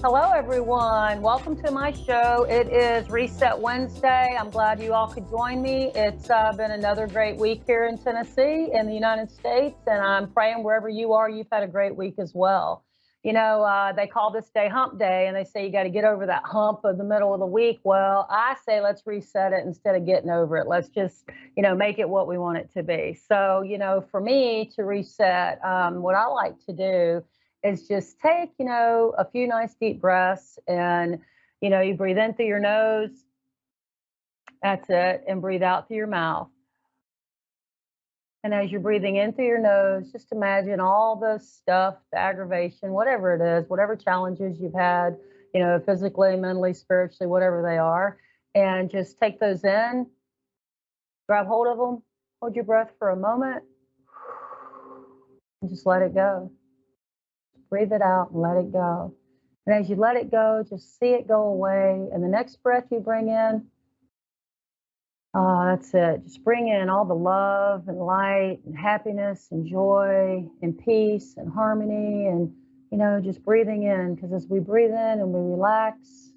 Hello, everyone. Welcome to my show. It is Reset Wednesday. I'm glad you all could join me. It's been another great week here in Tennessee, in the United States, and I'm praying wherever you are, you've had a great week as well. They call this day Hump Day, and they say you got to get over that hump of the middle of the week. Well, I say let's reset it instead of getting over it. Let's just, make it what we want it to be. So, for me to reset, what I like to do is just take, a few nice deep breaths and, you breathe in through your nose. That's it. And breathe out through your mouth. And as you're breathing in through your nose, just imagine all the stuff, the aggravation, whatever it is, whatever challenges you've had, physically, mentally, spiritually, whatever they are. And just take those in, grab hold of them, hold your breath for a moment, and just let it go. Breathe it out and let it go. And as you let it go, just see it go away. And the next breath you bring in, that's it. Just bring in all the love and light and happiness and joy and peace and harmony and, just breathing in. Because as we breathe in and we relax,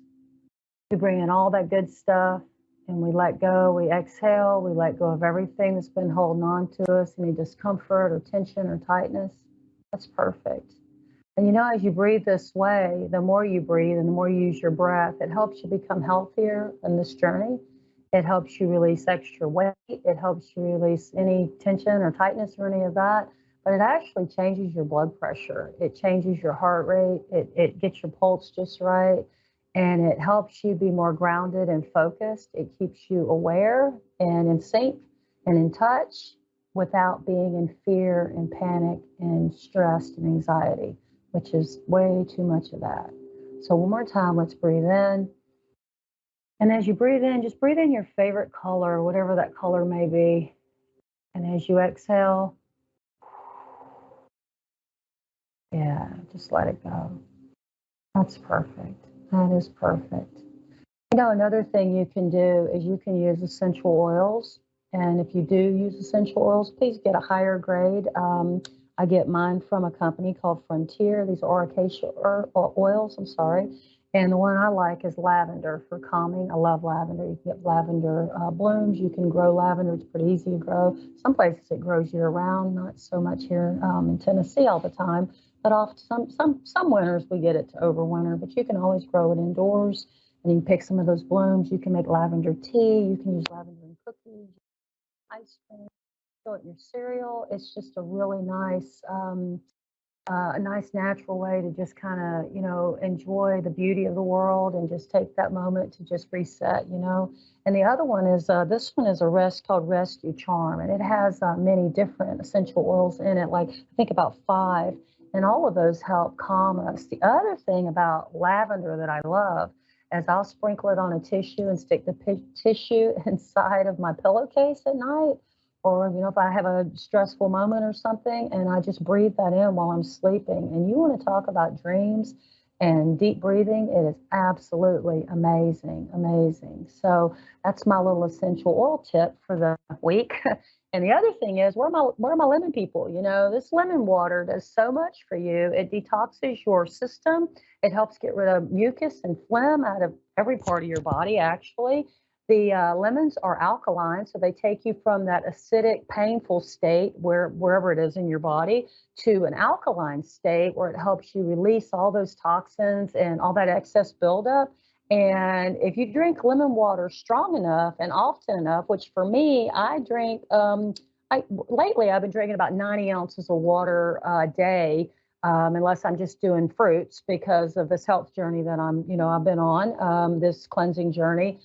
we bring in all that good stuff and we let go. We exhale. We let go of everything that's been holding on to us, any discomfort or tension or tightness. That's perfect. And as you breathe this way, the more you breathe and the more you use your breath, it helps you become healthier in this journey. It helps you release extra weight. It helps you release any tension or tightness or any of that. But it actually changes your blood pressure. It changes your heart rate. It gets your pulse just right. And it helps you be more grounded and focused. It keeps you aware and in sync and in touch without being in fear and panic and stress and anxiety, which is way too much of that. So one more time, let's breathe in. And as you breathe in, just breathe in your favorite color, whatever that color may be. And as you exhale, just let it go. That's perfect. That is perfect. Another thing you can do is you can use essential oils. And if you do use essential oils, please get a higher grade. I get mine from a company called Frontier. These are acacia oils, And the one I like is lavender for calming. I love lavender. You can get lavender blooms. You can grow lavender. It's pretty easy to grow. Some places it grows year round, not so much here in Tennessee all the time. But off some winters we get it to overwinter. But you can always grow it indoors. And you can pick some of those blooms. You can make lavender tea. You can use lavender in cookies, ice cream, throw it in your cereal. It's just a nice natural way to just kind of, enjoy the beauty of the world and just take that moment to just reset. And the other one is, this one is called Rescue Charm. And it has many different essential oils in it, like I think about 5. And all of those help calm us. The other thing about lavender that I love is I'll sprinkle it on a tissue and stick the tissue inside of my pillowcase at night. Or, if I have a stressful moment or something, and I just breathe that in while I'm sleeping. And you want to talk about dreams and deep breathing, it is absolutely amazing, amazing. So that's my little essential oil tip for the week. And the other thing is, where are my lemon people? This lemon water does so much for you. It detoxes your system. It helps get rid of mucus and phlegm out of every part of your body, actually. The lemons are alkaline, so they take you from that acidic, painful state wherever it is in your body to an alkaline state where it helps you release all those toxins and all that excess buildup. And if you drink lemon water strong enough and often enough, which for me, I drink, lately I've been drinking about 90 ounces of water a day, unless I'm just doing fruits because of this health journey that I've been on, this cleansing journey.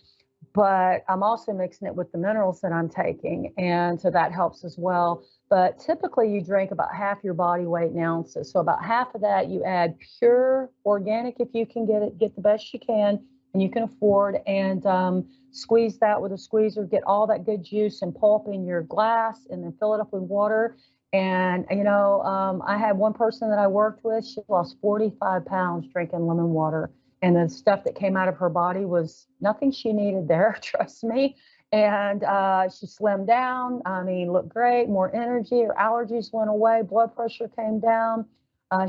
But I'm also mixing it with the minerals that I'm taking. And so that helps as well. But typically you drink about half your body weight in ounces. So about half of that you add pure organic if you can get the best you can and you can afford, and squeeze that with a squeezer, get all that good juice and pulp in your glass and then fill it up with water. And, I had one person that I worked with, she lost 45 pounds drinking lemon water. And the stuff that came out of her body was nothing she needed there, trust me. And she slimmed down. Looked great, more energy. Her allergies went away. Blood pressure came down.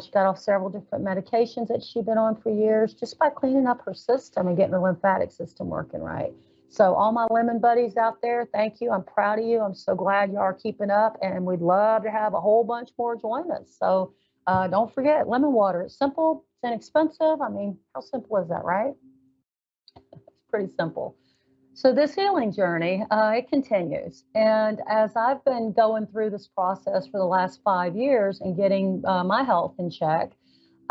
She got off several different medications that she'd been on for years just by cleaning up her system and getting the lymphatic system working right. So all my lemon buddies out there, thank you. I'm proud of you. I'm so glad you are keeping up, and we'd love to have a whole bunch more join us. So don't forget lemon water. It's simple. It's inexpensive. I mean, how simple is that, right? It's pretty simple. So this healing journey, it continues. And as I've been going through this process for the last 5 years and getting my health in check,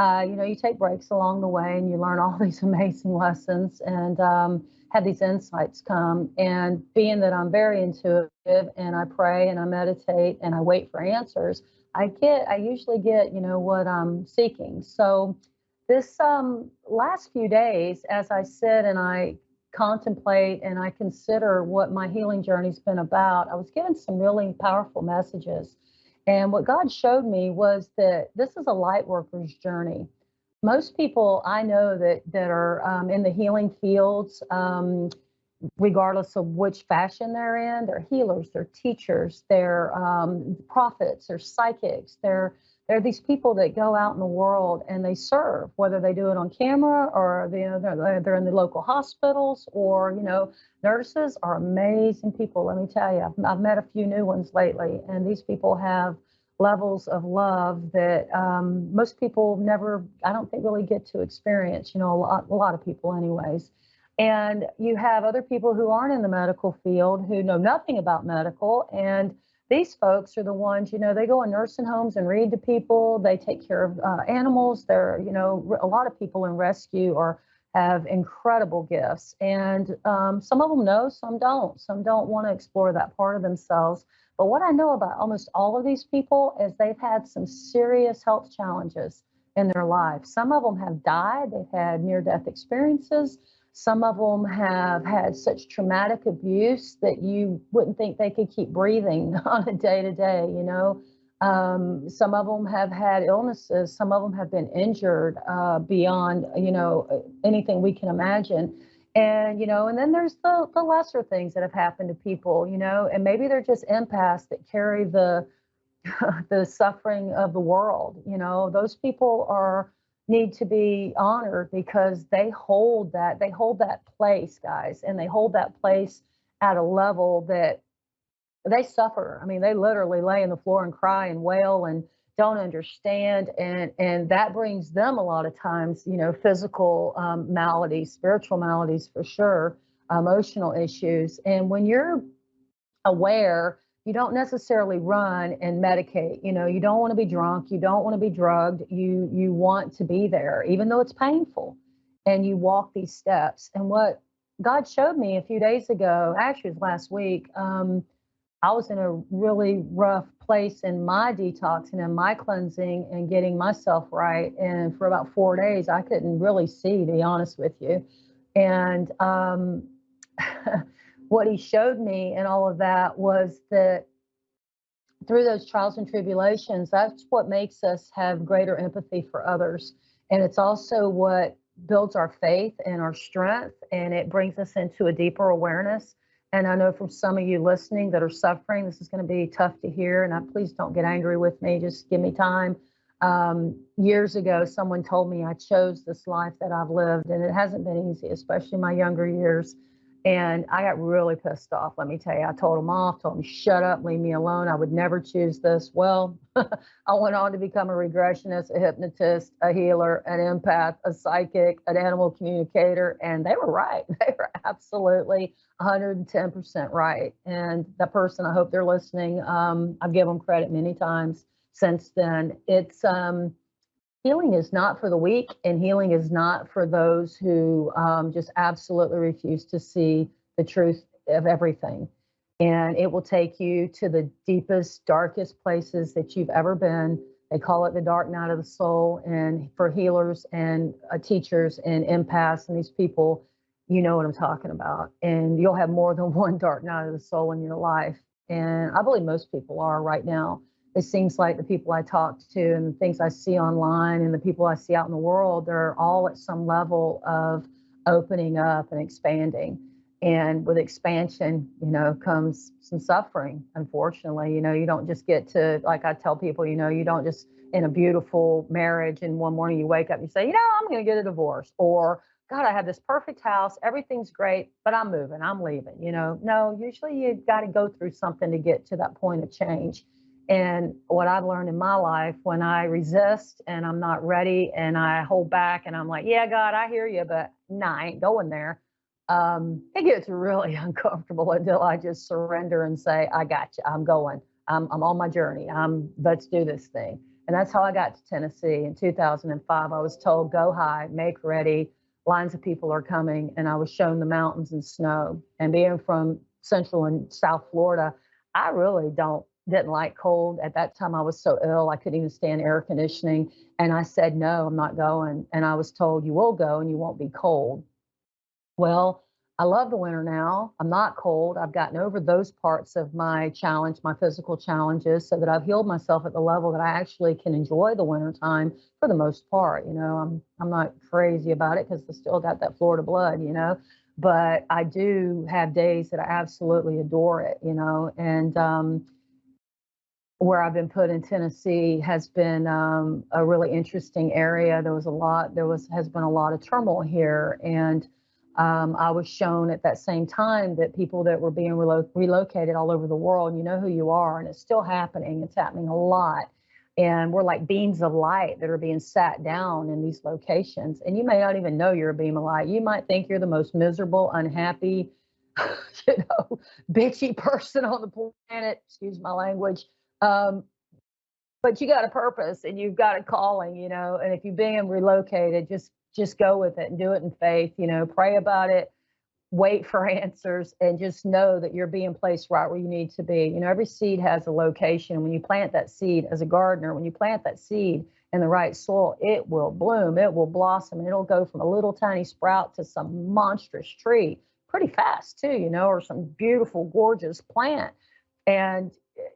you take breaks along the way and you learn all these amazing lessons and have these insights come. And being that I'm very intuitive and I pray and I meditate and I wait for answers, I usually get, what I'm seeking. So this last few days, as I sit and I contemplate and I consider what my healing journey's been about, I was given some really powerful messages. And what God showed me was that this is a light worker's journey. Most people I know that are in the healing fields, regardless of which fashion they're in, they're healers, they're teachers, they're prophets, they're psychics, they're these people that go out in the world and they serve, whether they do it on camera or they're in the local hospitals, or nurses are amazing people. Let me tell you, I've met a few new ones lately, and these people have levels of love that most people never, I don't think, really get to experience. A lot of people, anyways. And you have other people who aren't in the medical field who know nothing about medical, and these folks are the ones, they go in nursing homes and read to people. They take care of animals. They're, a lot of people in rescue have incredible gifts. And some of them know, some don't. Some don't want to explore that part of themselves. But what I know about almost all of these people is they've had some serious health challenges in their life. Some of them have died. They've had near-death experiences. Some of them have had such traumatic abuse that you wouldn't think they could keep breathing on a day-to-day, Some of them have had illnesses. Some of them have been injured beyond, anything we can imagine. And then there's the lesser things that have happened to people, and maybe they're just empaths that carry the the suffering of the world. Those people need to be honored because they hold that place, guys, and they hold that place at a level that they suffer. I mean, they literally lay on the floor and cry and wail and don't understand, and that brings them a lot of times, physical maladies, spiritual maladies for sure, emotional issues. And when you're aware, you don't necessarily run and medicate. You don't want to be drunk, you don't want to be drugged, you want to be there even though it's painful, and you walk these steps. And what God showed me a few days ago, actually it was last week, I was in a really rough place in my detox and in my cleansing and getting myself right, and for about 4 days I couldn't really see, to be honest with you. And what he showed me and all of that was that through those trials and tribulations, that's what makes us have greater empathy for others. And it's also what builds our faith and our strength, and it brings us into a deeper awareness. And I know from some of you listening that are suffering, this is going to be tough to hear, and please don't get angry with me. Just give me time. Years ago, someone told me I chose this life that I've lived, and it hasn't been easy, especially in my younger years. And I got really pissed off, let me tell you. I told them off, told them, shut up, leave me alone. I would never choose this. Well, I went on to become a regressionist, a hypnotist, a healer, an empath, a psychic, an animal communicator. And they were right. They were absolutely 110% right. And that person, I hope they're listening. I've given them credit many times since then. It's healing is not for the weak, and healing is not for those who just absolutely refuse to see the truth of everything. And it will take you to the deepest, darkest places that you've ever been. They call it the dark night of the soul. And for healers and teachers and empaths and these people, you know what I'm talking about. And you'll have more than one dark night of the soul in your life. And I believe most people are right now. It seems like the people I talk to and the things I see online and the people I see out in the world, they're all at some level of opening up and expanding. And with expansion, comes some suffering, unfortunately. You don't just get to, like I tell people, you don't just in a beautiful marriage and one morning you wake up and you say, I'm going to get a divorce. Or, God, I have this perfect house. Everything's great, but I'm moving, I'm leaving. No, usually you got to go through something to get to that point of change. And what I've learned in my life, when I resist and I'm not ready and I hold back and I'm like, yeah, God, I hear you, but nah, I ain't going there. It gets really uncomfortable until I just surrender and say, I got you. I'm going. I'm on my journey. Let's do this thing. And that's how I got to Tennessee in 2005. I was told, go high, make ready. Lines of people are coming. And I was shown the mountains and snow. And being from Central and South Florida, I really didn't like cold. At that time, I was so ill, I couldn't even stand air conditioning. And I said, no, I'm not going. And I was told, you will go and you won't be cold. Well, I love the winter now. I'm not cold. I've gotten over those parts of my challenge, my physical challenges, so that I've healed myself at the level that I actually can enjoy the winter time for the most part. I'm not crazy about it because I still got that Florida blood, but I do have days that I absolutely adore it, and where I've been put in Tennessee has been a really interesting area. Has been a lot of turmoil here, and I was shown at that same time that people that were being relocated all over the world, you know who you are, and it's still happening. It's happening a lot. And we're like beams of light that are being sat down in these locations. And you may not even know you're a beam of light. You might think you're the most miserable, unhappy, bitchy person on the planet. Excuse my language. Um, but you got a purpose and you've got a calling, and if you're being relocated, just go with it and do it in faith, pray about it, wait for answers, and just know that you're being placed right where you need to be. Every seed has a location. When you plant that seed as a gardener, when you plant that seed in the right soil, it will bloom, it will blossom, and it'll go from a little tiny sprout to some monstrous tree pretty fast too, or some beautiful, gorgeous plant. And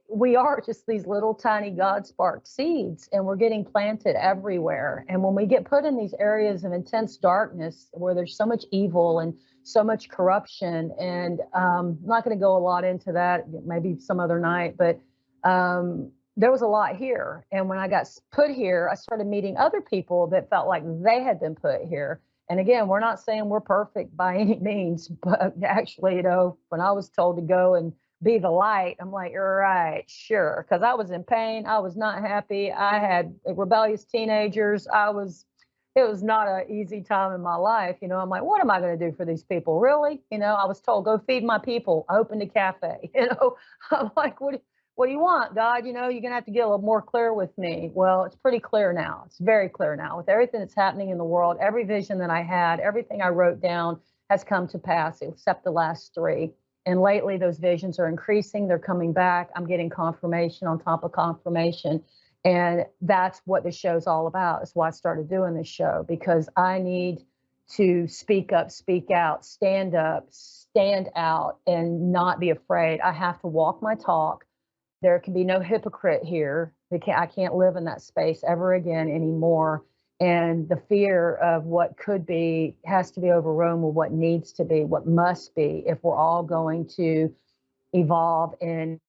we are just these little tiny God spark seeds, and we're getting planted everywhere. And when we get put in these areas of intense darkness where there's so much evil and so much corruption, and I'm not going to go a lot into that, maybe some other night, but there was a lot here. And when I got put here, I started meeting other people that felt like they had been put here. And again, we're not saying we're perfect by any means, but actually, when I was told to go and be the light, I'm like, you're right, sure. Because I was in pain. I was not happy. I had rebellious teenagers. It was not an easy time in my life. I'm like, what am I going to do for these people? Really? I was told, go feed my people. I opened a cafe. I'm like, what do you want, God? You're going to have to get a little more clear with me. Well, it's pretty clear now. It's very clear now with everything that's happening in the world. Every vision that I had, everything I wrote down has come to pass, except the last three. And lately, those visions are increasing. They're coming back. I'm getting confirmation on top of confirmation. And that's what this show's all about. That's why I started doing this show, because I need to speak up, speak out, stand up, stand out, and not be afraid. I have to walk my talk. There can be no hypocrite here. I can't live in that space ever again anymore. And the fear of what could be has to be overrun with what needs to be, what must be, if we're all going to evolve and,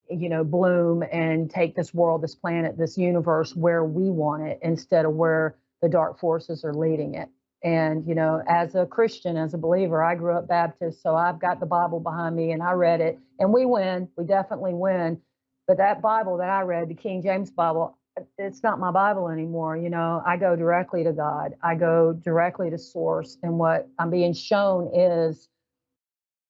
bloom and take this world, this planet, this universe where we want it instead of where the dark forces are leading it. And, as a Christian, as a believer, I grew up Baptist, so I've got the Bible behind me and I read it, and we win. We definitely win. But that Bible that I read, the King James Bible, it's not my Bible anymore. I go directly to God. I go directly to source. And what I'm being shown is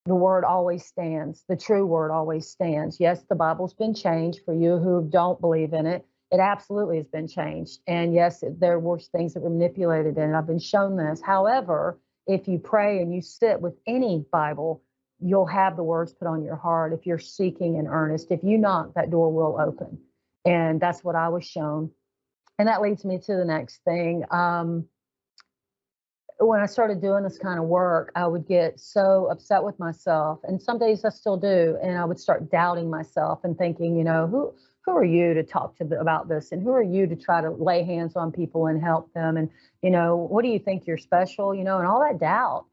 the word always stands. The true word always stands. Yes, the Bible's been changed for you who don't believe in it. It absolutely has been changed. And yes, there were things that were manipulated in it. I've been shown this. However, if you pray and you sit with any Bible, you'll have the words put on your heart if you're seeking in earnest. If you knock, that door will open. And that's what I was shown. And that leads me to the next thing. When I started doing this kind of work, I would get so upset with myself. And some days I still do. And I would start doubting myself and thinking, who are you to talk to about this? And who are you to try to lay hands on people and help them? And, what do you think you're special? And all that doubt.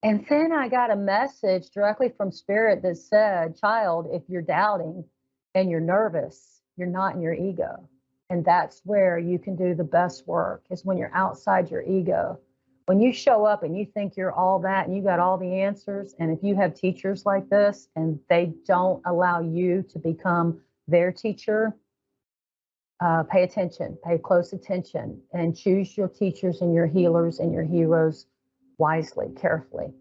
And then I got a message directly from Spirit that said, child, if you're doubting and you're nervous, you're not in your ego. And that's where you can do the best work, is when you're outside your ego. When you show up and you think you're all that and you got all the answers, and if you have teachers like this and they don't allow you to become their teacher, pay attention, pay close attention, and choose your teachers and your healers and your heroes wisely, carefully.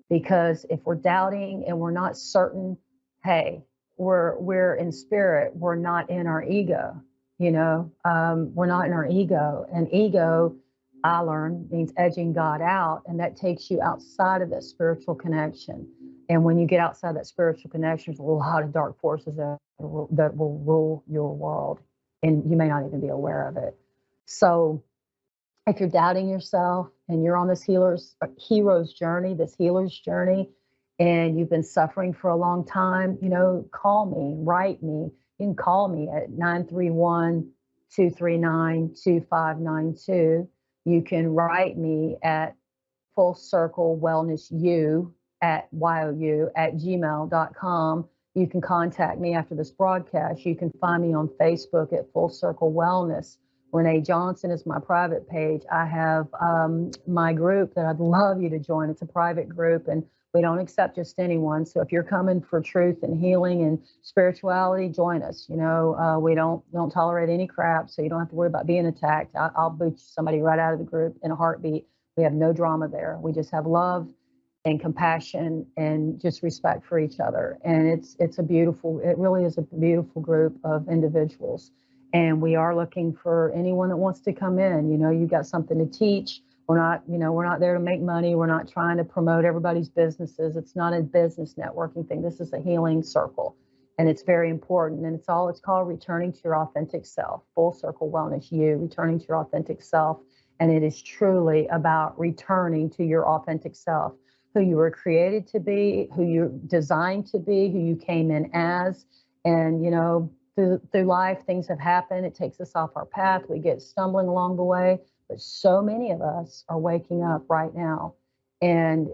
Because if we're doubting and we're not certain, hey, we're in spirit, we're not in our ego. We're not in our ego, and ego, I learned, means edging God out, and that takes you outside of that spiritual connection. And when you get outside that spiritual connection, there's a lot of dark forces that will rule your world, and you may not even be aware of it. So if you're doubting yourself and you're on this hero's journey, this healer's journey, and you've been suffering for a long time, call me, write me. You can call me at 931-239-2592. You can write me at full circle wellness you at gmail.com. You can contact me after this broadcast. You can find me on Facebook at Full Circle Wellness. Renee Johnson is my private page. I have my group that I'd love you to join. It's a private group, and we don't accept just anyone. So if you're coming for truth and healing and spirituality, join us. We don't tolerate any crap, so you don't have to worry about being attacked. I'll boot somebody right out of the group in a heartbeat. We have no drama there. We just have love and compassion and just respect for each other. And it really is a beautiful group of individuals. And we are looking for anyone that wants to come in. You got something to teach. We're not there to make money. We're not trying to promote everybody's businesses. It's not a business networking thing. This is a healing circle. And it's very important. And it's called returning to your authentic self, Full Circle Wellness, returning to your authentic self. And it is truly about returning to your authentic self, who you were created to be, who you're designed to be, who you came in as. And, through life, things have happened. It takes us off our path. We get stumbling along the way. But so many of us are waking up right now. And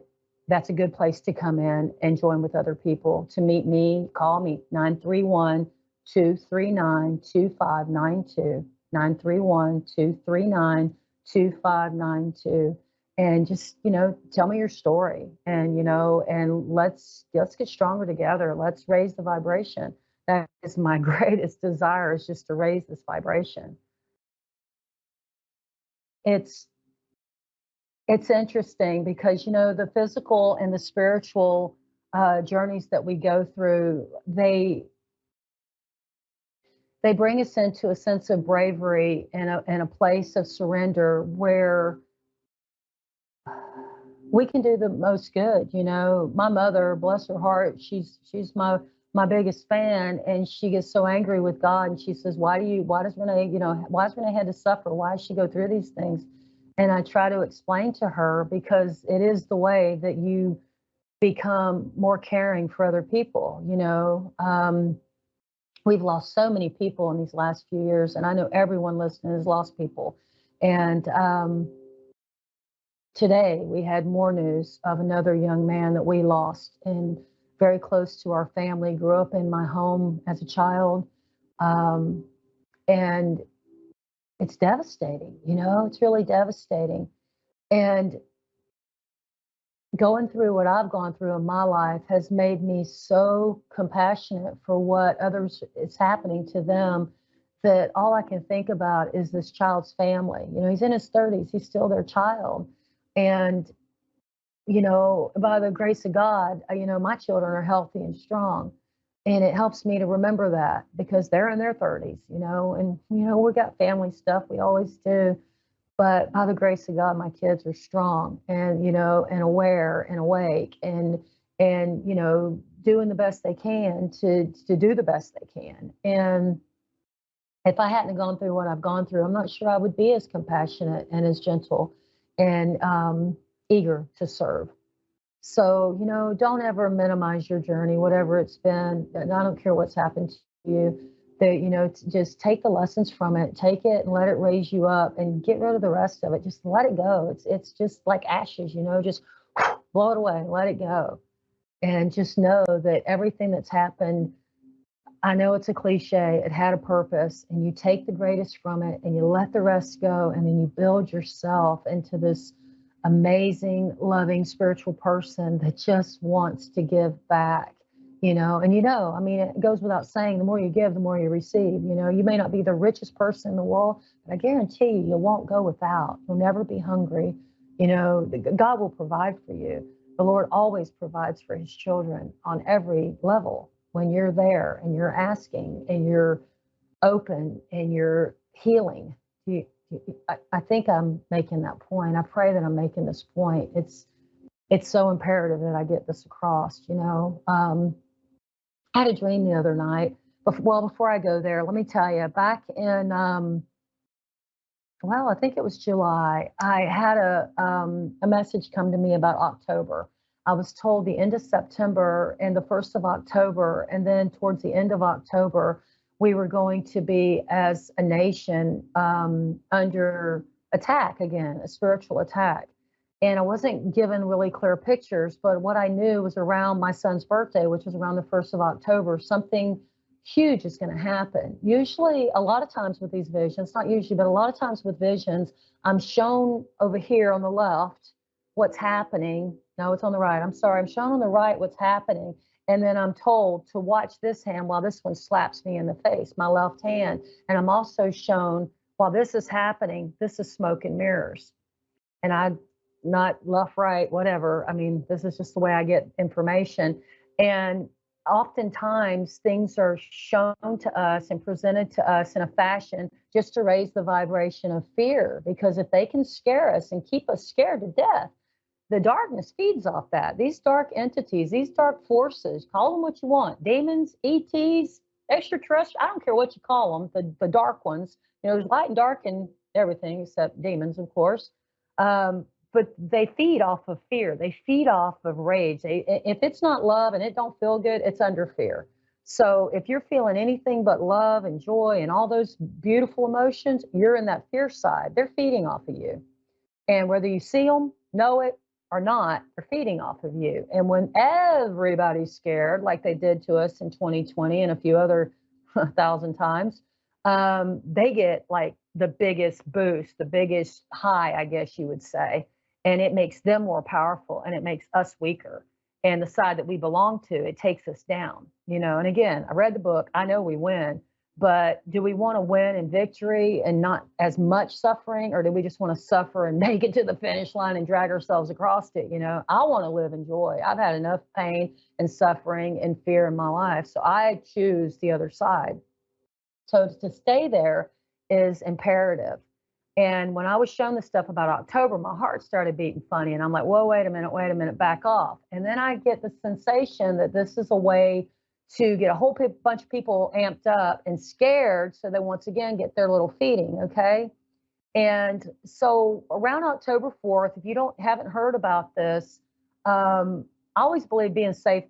that's a good place to come in and join with other people. To meet me, call me 931-239-2592, 931-239-2592. And just, tell me your story, and, and let's get stronger together. Let's raise the vibration. That is my greatest desire, is just to raise this vibration. It's interesting because, the physical and the spiritual journeys that we go through, they bring us into a sense of bravery and a place of surrender where we can do the most good. My mother, bless her heart, she's my biggest fan, and she gets so angry with God, and she says, why does Renee had to suffer? Why does she go through these things? And I try to explain to her, because it is the way that you become more caring for other people. We've lost so many people in these last few years, and I know everyone listening has lost people. And today we had more news of another young man that we lost, and very close to our family, grew up in my home as a child. And it's devastating, it's really devastating. And going through what I've gone through in my life has made me so compassionate for what others is happening to them, that all I can think about is this child's family. He's in his 30s, he's still their child. And by the grace of God, my children are healthy and strong. And it helps me to remember that, because they're in their 30s, and, we got family stuff. We always do. But by the grace of God, my kids are strong and, and aware and awake and, doing the best they can to do the best they can. And if I hadn't gone through what I've gone through, I'm not sure I would be as compassionate and as gentle and eager to serve. So, don't ever minimize your journey, whatever it's been. And I don't care what's happened to you. Just take the lessons from it, take it and let it raise you up, and get rid of the rest of it. Just let it go. It's just like ashes, just blow it away, let it go. And just know that everything that's happened, I know it's a cliche, it had a purpose, and you take the greatest from it and you let the rest go, and then you build yourself into this amazing, loving, spiritual person that just wants to give back, And I mean, it goes without saying, the more you give, the more you receive. You may not be the richest person in the world, but I guarantee you, you won't go without. You'll never be hungry. God will provide for you. The Lord always provides for his children on every level when you're there and you're asking and you're open and you're healing. I think I'm making that point. I pray that I'm making this point. It's so imperative that I get this across. I had a dream the other night. Well, before I go there, let me tell you, back in well, I think it was July. I had a message come to me about October. I was told the end of September and the 1st of October, and then towards the end of October, we were going to be, as a nation, under attack again, a spiritual attack. And I wasn't given really clear pictures, but what I knew was around my son's birthday, which was around the 1st of October, something huge is going to happen. Usually, a lot of times with these visions, not usually, but a lot of times with visions, I'm shown over here on the left what's happening. No, it's on the right. I'm sorry. I'm shown on the right what's happening. And then I'm told to watch this hand while this one slaps me in the face, my left hand. And I'm also shown while this is happening, this is smoke and mirrors. And I, not left, right, whatever. I mean, this is just the way I get information. And oftentimes things are shown to us and presented to us in a fashion just to raise the vibration of fear. Because if they can scare us and keep us scared to death, the darkness feeds off that. These dark entities, these dark forces, call them what you want, demons, ETs, extraterrestrial, I don't care what you call them, the dark ones. There's light and dark and everything except demons, of course. But they feed off of fear. They feed off of rage. If it's not love and it don't feel good, it's under fear. So if you're feeling anything but love and joy and all those beautiful emotions, you're in that fear side. They're feeding off of you. And whether you see them, know it, or not, they're feeding off of you. And when everybody's scared, like they did to us in 2020 and a few other 1,000 times, they get like the biggest boost, the biggest high, I guess you would say. And it makes them more powerful and it makes us weaker. And the side that we belong to, it takes us down, And again, I read the book. I know we win, but do we want to win in victory and not as much suffering? Or do we just want to suffer and make it to the finish line and drag ourselves across it? I want to live in joy. I've had enough pain and suffering and fear in my life. So I choose the other side. So to stay there is imperative. And when I was shown the stuff about October, my heart started beating funny. And I'm like, whoa, wait a minute, back off. And then I get the sensation that this is a way to get a whole bunch of people amped up and scared. So they once again get their little feeding. Okay. And so around October 4th, if you haven't heard about this, I always believe being safe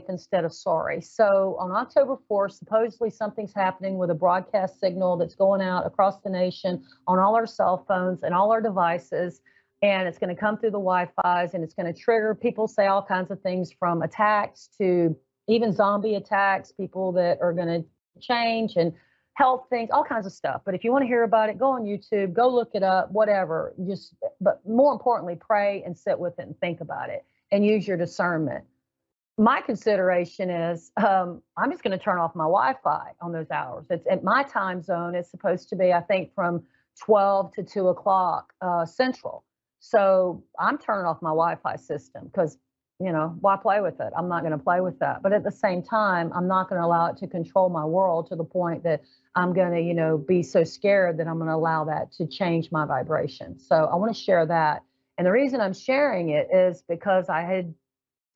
instead of sorry. So on October 4th, supposedly something's happening with a broadcast signal that's going out across the nation on all our cell phones and all our devices. And it's going to come through the Wi-Fi's and it's going to trigger, people say all kinds of things from attacks to even zombie attacks, people that are going to change and health things, all kinds of stuff. But if you want to hear about it, go on YouTube, go look it up, whatever. But more importantly, pray and sit with it and think about it and use your discernment. My consideration is I'm just going to turn off my Wi-Fi on those hours. It's at my time zone. It's supposed to be, I think, from 12 to 2 o'clock Central. So I'm turning off my Wi-Fi system because, why play with it? I'm not going to play with that. But at the same time, I'm not going to allow it to control my world to the point that I'm going to, be so scared that I'm going to allow that to change my vibration. So I want to share that. And the reason I'm sharing it is because I had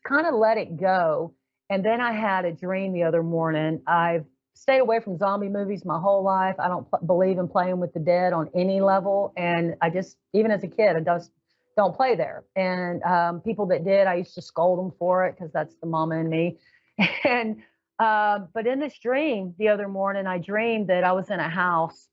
kind of let it go. And then I had a dream the other morning. I've stayed away from zombie movies my whole life. I don't believe in playing with the dead on any level. And I just, even as a kid, I just don't play there. And people that did, I used to scold them for it because that's the mama in me. And but in this dream the other morning, I dreamed that I was in a house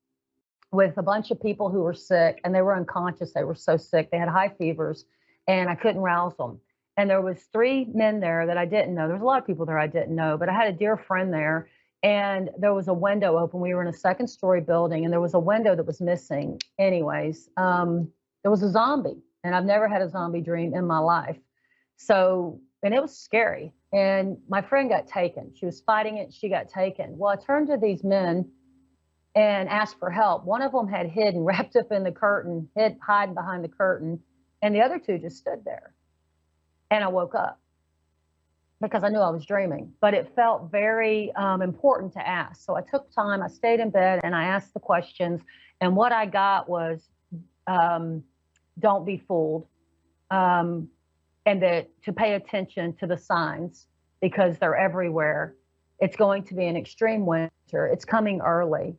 with a bunch of people who were sick and they were unconscious. They were so sick. They had high fevers and I couldn't rouse them. And there was 3 men there that I didn't know. There was a lot of people there I didn't know, but I had a dear friend there, and there was a window open. We were in a second-story building, and there was a window that was missing. Anyways, there was a zombie, and I've never had a zombie dream in my life. So, and it was scary. And my friend got taken. She was fighting it. She got taken. Well, I turned to these men and asked for help. One of them had hidden, wrapped up in the curtain, hiding behind the curtain, and the other 2 just stood there. And I woke up because I knew I was dreaming, but it felt very important to ask. So I took time, I stayed in bed, and I asked the questions. And what I got was, don't be fooled, and that to pay attention to the signs because they're everywhere. It's going to be an extreme winter. It's coming early.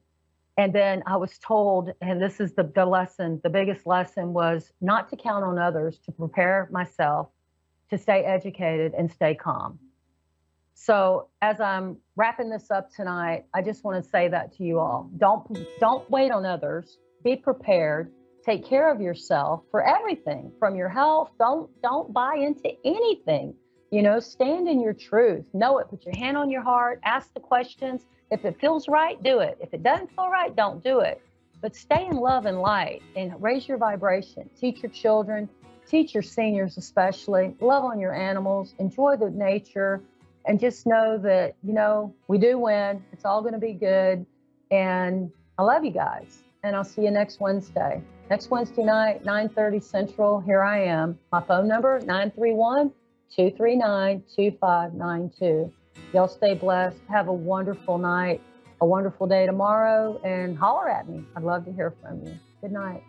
And then I was told, and this is the lesson, the biggest lesson was not to count on others, to prepare myself, to stay educated and stay calm. So as I'm wrapping this up tonight, I just want to say that to you all. Don't wait on others. Be prepared. Take care of yourself for everything, from your health. Don't buy into anything. You know, stand in your truth. Know it. Put your hand on your heart. Ask the questions. If it feels right, do it. If it doesn't feel right, don't do it. But stay in love and light and raise your vibration. Teach your children. Teach your seniors especially. Love on your animals. Enjoy the nature. And just know that, you know, we do win. It's all going to be good. And I love you guys. And I'll see you next Wednesday. Next Wednesday night, 9:30 Central, here I am. My phone number, 931-239-2592. Y'all stay blessed. Have a wonderful night, a wonderful day tomorrow, and holler at me. I'd love to hear from you. Good night.